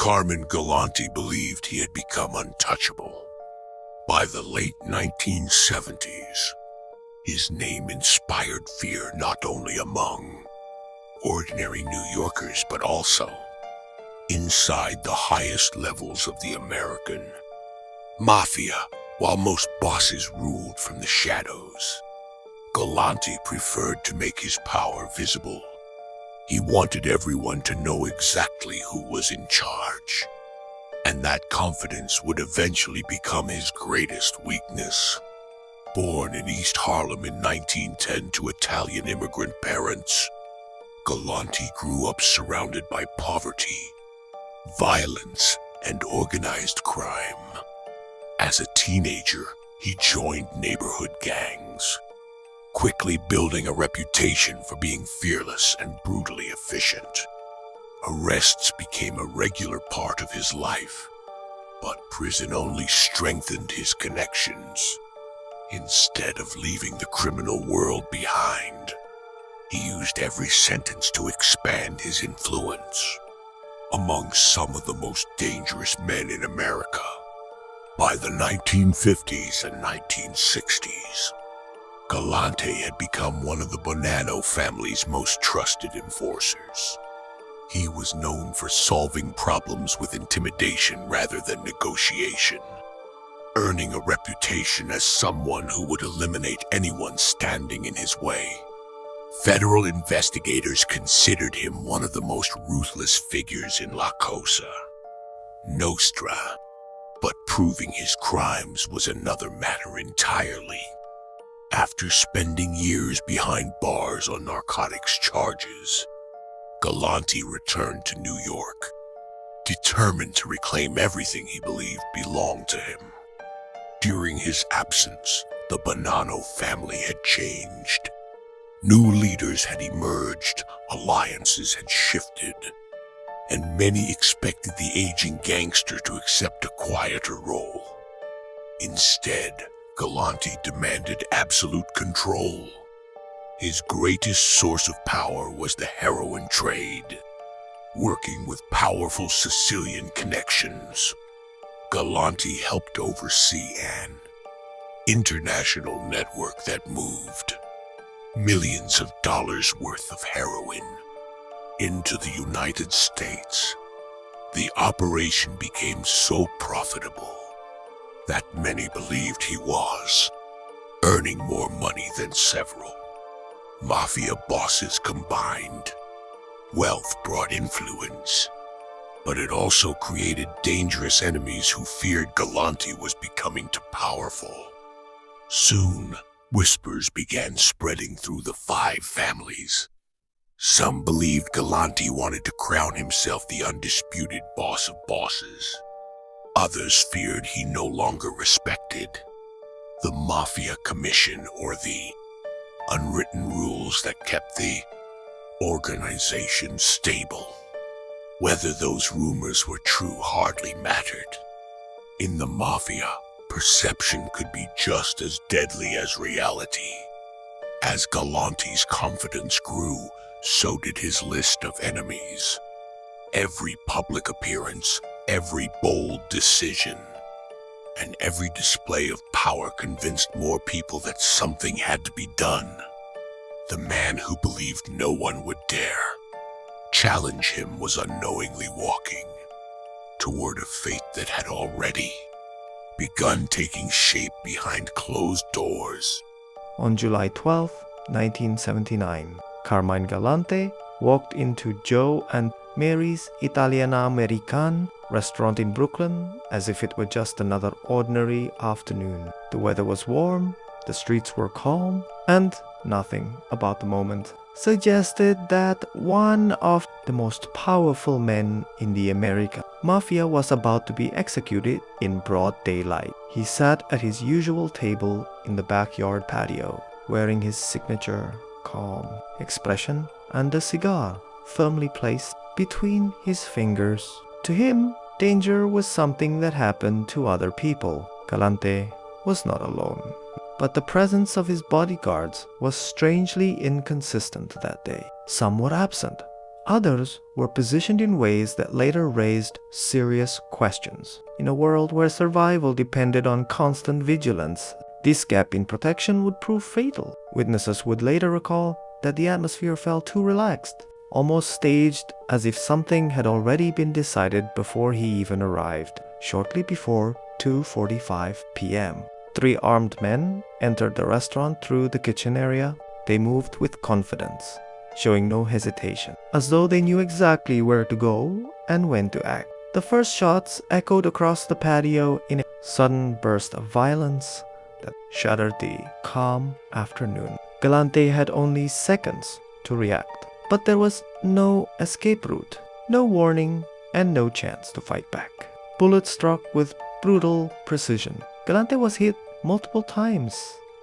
Carmine Galante believed he had become untouchable. By the late 1970s, his name inspired fear not only among ordinary New Yorkers, but also inside the highest levels of the American Mafia. While most bosses ruled from the shadows, Galante preferred to make his power visible. He wanted everyone to know exactly who was in charge, and that confidence would eventually become his greatest weakness. Born in East Harlem in 1910 to Italian immigrant parents, Galante grew up surrounded by poverty, violence, and organized crime. As a teenager, he joined neighborhood gangs, quickly building a reputation for being fearless and brutally efficient. Arrests became a regular part of his life, but prison only strengthened his connections. Instead of leaving the criminal world behind, he used every sentence to expand his influence among some of the most dangerous men in America. By the 1950s and 1960s, Galante had become one of the Bonanno family's most trusted enforcers. He was known for solving problems with intimidation rather than negotiation, earning a reputation as someone who would eliminate anyone standing in his way. Federal investigators considered him one of the most ruthless figures in La Cosa Nostra, but proving his crimes was another matter entirely. After spending years behind bars on narcotics charges, Galante returned to New York, determined to reclaim everything he believed belonged to him. During his absence, the Bonanno family had changed. New leaders had emerged, alliances had shifted, and many expected the aging gangster to accept a quieter role. Instead, Galante demanded absolute control. His greatest source of power was the heroin trade. Working with powerful Sicilian connections, Galante helped oversee an international network that moved millions of dollars worth of heroin into the United States. The operation became so profitable that many believed he was earning more money than several Mafia bosses combined. Wealth brought influence, but it also created dangerous enemies who feared Galante was becoming too powerful. Soon, whispers began spreading through the five families. Some believed Galante wanted to crown himself the undisputed boss of bosses. Others feared he no longer respected the Mafia Commission or the unwritten rules that kept the organization stable. Whether those rumors were true hardly mattered. In the Mafia, perception could be just as deadly as reality. As Galante's confidence grew, so did his list of enemies. Every public appearance, every bold decision, and every display of power convinced more people that something had to be done. The man who believed no one would dare challenge him was unknowingly walking toward a fate that had already begun taking shape behind closed doors. On July 12, 1979, Carmine Galante walked into Joe and Mary's Italiana American restaurant in Brooklyn as if it were just another ordinary afternoon. The weather was warm, the streets were calm, and nothing about the moment suggested that one of the most powerful men in the American Mafia was about to be executed in broad daylight. He sat at his usual table in the backyard patio, wearing his signature calm expression and a cigar firmly placed between his fingers. To him, danger was something that happened to other people. Galante was not alone, but the presence of his bodyguards was strangely inconsistent that day. Some were absent, Others were positioned in ways that later raised serious questions. In a world where survival depended on constant vigilance, this gap in protection would prove fatal. Witnesses would later recall that the atmosphere felt too relaxed, almost staged, as if something had already been decided before he even arrived. Shortly before 2:45 p.m., 3 armed men entered the restaurant through the kitchen area. They moved with confidence, showing no hesitation, as though they knew exactly where to go and when to act. The first shots echoed across the patio in a sudden burst of violence that shattered the calm afternoon. Galante had only seconds to react, but there was no escape route, no warning, and no chance to fight back. Bullets struck with brutal precision. Galante was hit multiple times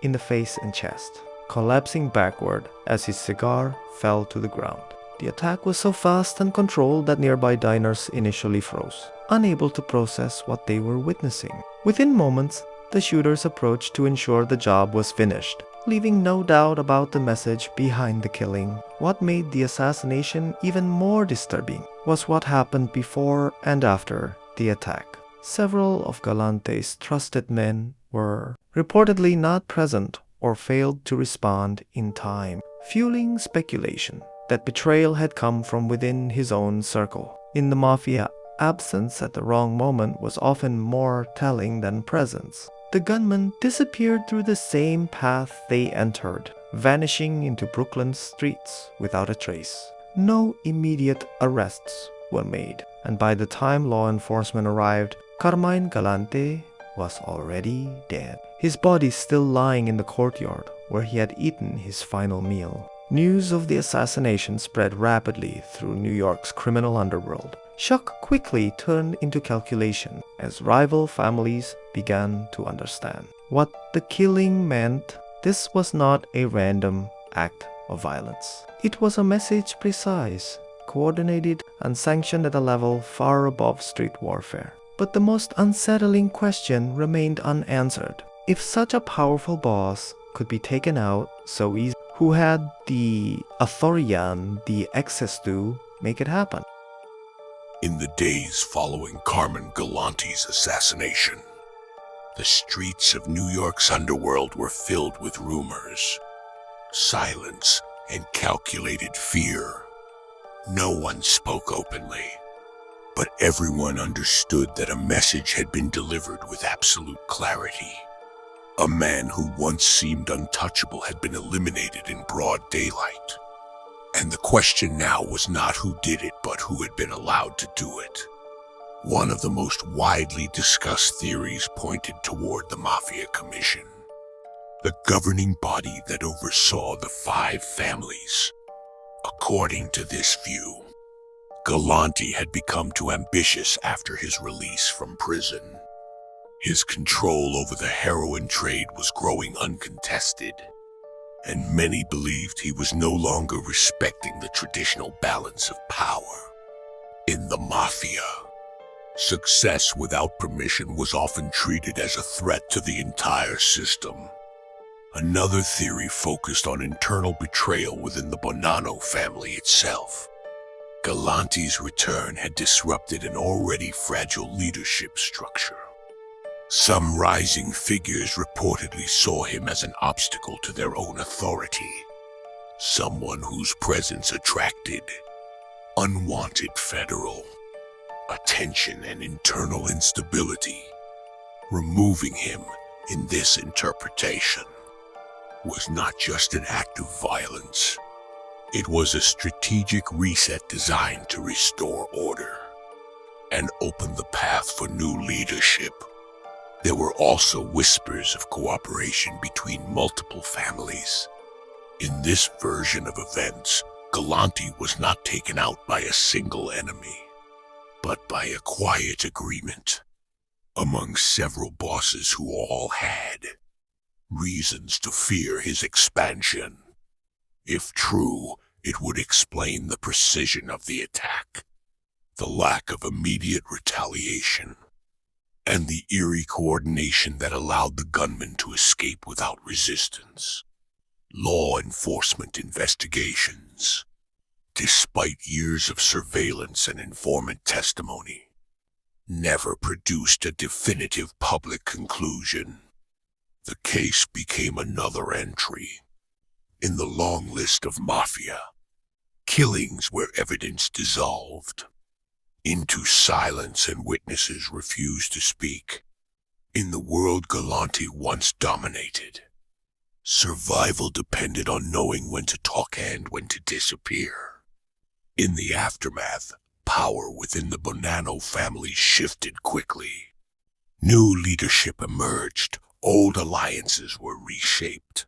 in the face and chest, collapsing backward as his cigar fell to the ground. The attack was so fast and controlled that nearby diners initially froze, unable to process what they were witnessing. Within moments, the shooters approached to ensure the job was finished, leaving no doubt about the message behind the killing. What made the assassination even more disturbing was what happened before and after the attack. Several of Galante's trusted men were reportedly not present or failed to respond in time, fueling speculation that betrayal had come from within his own circle. In the Mafia, absence at the wrong moment was often more telling than presence. The gunmen disappeared through the same path they entered, vanishing into Brooklyn's streets without a trace. No immediate arrests were made, and by the time law enforcement arrived, Carmine Galante was already dead, his body still lying in the courtyard where he had eaten his final meal. News of the assassination spread rapidly through New York's criminal underworld. Shock quickly turned into calculation as rival families began to understand what the killing meant. This was not a random act of violence. It was a message precise, coordinated, and sanctioned at a level far above street warfare. But the most unsettling question remained unanswered. If such a powerful boss could be taken out so easily, who had the authority and the access to make it happen? In the days following Carmine Galante's assassination, the streets of New York's underworld were filled with rumors, silence, and calculated fear. No one spoke openly, but everyone understood that a message had been delivered with absolute clarity. A man who once seemed untouchable had been eliminated in broad daylight. And the question now was not who did it, but who had been allowed to do it. One of the most widely discussed theories pointed toward the Mafia Commission, the governing body that oversaw the 5 families. According to this view, Galante had become too ambitious after his release from prison. His control over the heroin trade was growing uncontested, and many believed he was no longer respecting the traditional balance of power. In the Mafia, success without permission was often treated as a threat to the entire system. Another theory focused on internal betrayal within the Bonanno family itself. Galante's return had disrupted an already fragile leadership structure. Some rising figures reportedly saw him as an obstacle to their own authority, someone whose presence attracted unwanted federal attention and internal instability. Removing him, in this interpretation, was not just an act of violence. It was a strategic reset designed to restore order and open the path for new leadership. There were also whispers of cooperation between multiple families. In this version of events, Galante was not taken out by a single enemy, but by a quiet agreement among several bosses who all had reasons to fear his expansion. If true, it would explain the precision of the attack, the lack of immediate retaliation, and the eerie coordination that allowed the gunman to escape without resistance. Law enforcement investigations despite years of surveillance and informant testimony, never produced a definitive public conclusion. The case became another entry in the long list of Mafia killings where evidence dissolved into silence and witnesses refused to speak. In the world Galante once dominated, survival depended on knowing when to talk and when to disappear. In the aftermath, power within the Bonanno family shifted quickly. New leadership emerged, old alliances were reshaped,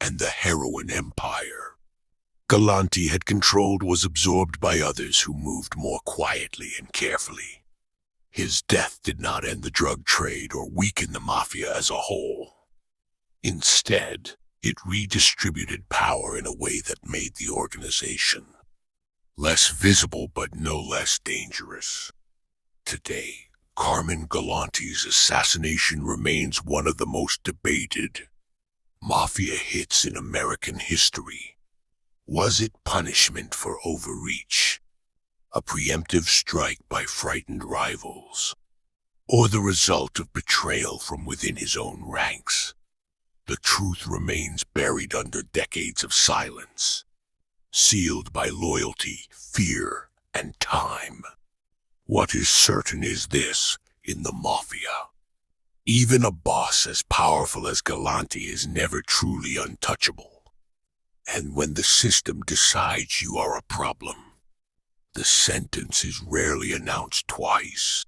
and the heroin empire Galante had controlled was absorbed by others who moved more quietly and carefully. His death did not end the drug trade or weaken the Mafia as a whole. Instead, it redistributed power in a way that made the organization less visible but no less dangerous. Today, Carmine Galante's assassination remains one of the most debated Mafia hits in American history. Was it punishment for overreach, a preemptive strike by frightened rivals, or the result of betrayal from within his own ranks? The truth remains buried under decades of silence, sealed by loyalty, fear, and time. What is certain is this: in the Mafia, even a boss as powerful as Galante is never truly untouchable. And when the system decides you are a problem, the sentence is rarely announced twice.